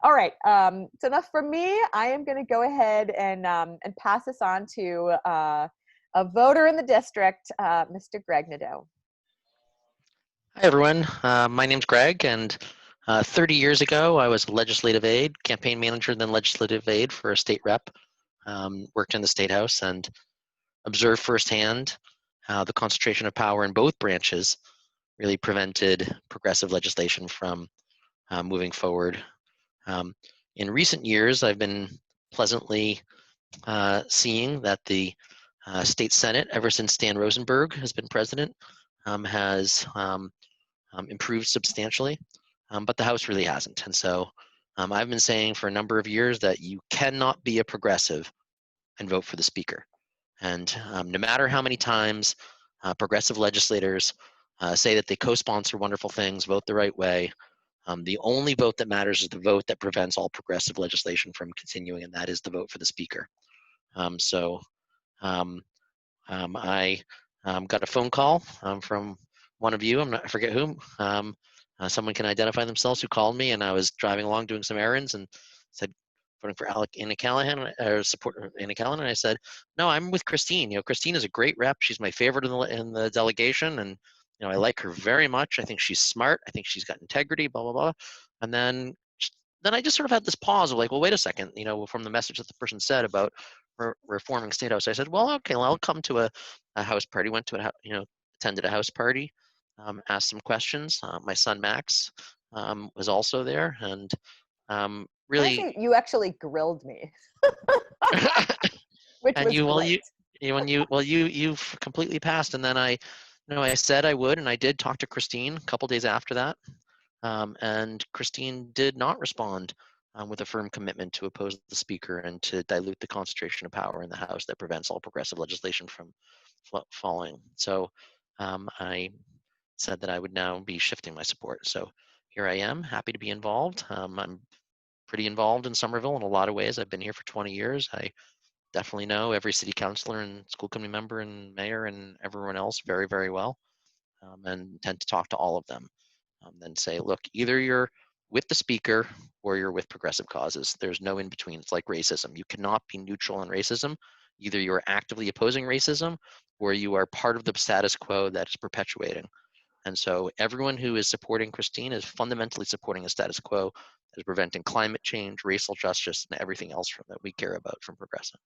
All right. So enough from me. I am going to go ahead and pass this on to a voter in the district, Mr. Greg Nadeau. Hi, everyone. My name's Greg, and 30 years ago, I was a legislative aide, campaign manager, then legislative aide for a state rep. Worked in the State House and observed firsthand how the concentration of power in both branches really prevented progressive legislation from moving forward. In recent years, I've been pleasantly seeing that the state Senate, ever since Stan Rosenberg has been president, has improved substantially, but the House really hasn't. And so I've been saying for a number of years that you cannot be a progressive and vote for the Speaker. And no matter how many times progressive legislators say that they co-sponsor wonderful things, vote the right way, the only vote that matters is the vote that prevents all progressive legislation from continuing, and that is the vote for the Speaker. I got a phone call from one of you, I forget whom, someone can identify themselves, who called me, and I was driving along doing some errands and said, voting for Anna Callahan, or support Anna Callahan, and I said, no, I'm with Christine. You know, Christine is a great rep. She's my favorite in the delegation, and you know, I like her very much. I think she's smart. I think she's got integrity, blah, blah, blah. And then I just sort of had this pause of like, well, wait a second, you know, from the message that the person said about reforming State House. I said, well, okay, well, I'll come to a house party, went to attended a house party, asked some questions. My son, Max, was also there, and really. You actually grilled me, which And was great. you've completely passed. And then I said I would, and I did talk to Christine a couple days after that. And Christine did not respond with a firm commitment to oppose the Speaker and to dilute the concentration of power in the House that prevents all progressive legislation from falling. So I said that I would now be shifting my support. So here I am, happy to be involved. I'm pretty involved in Somerville in a lot of ways. I've been here for 20 years. I definitely know every city councilor and school committee member and mayor and everyone else very, very well, and tend to talk to all of them. Then say, look, either you're with the Speaker or you're with progressive causes. There's no in between. It's like racism. You cannot be neutral on racism. Either you're actively opposing racism or you are part of the status quo that is perpetuating. And so everyone who is supporting Christine is fundamentally supporting a status quo that is preventing climate change, racial justice, and everything else that we care about from progressing.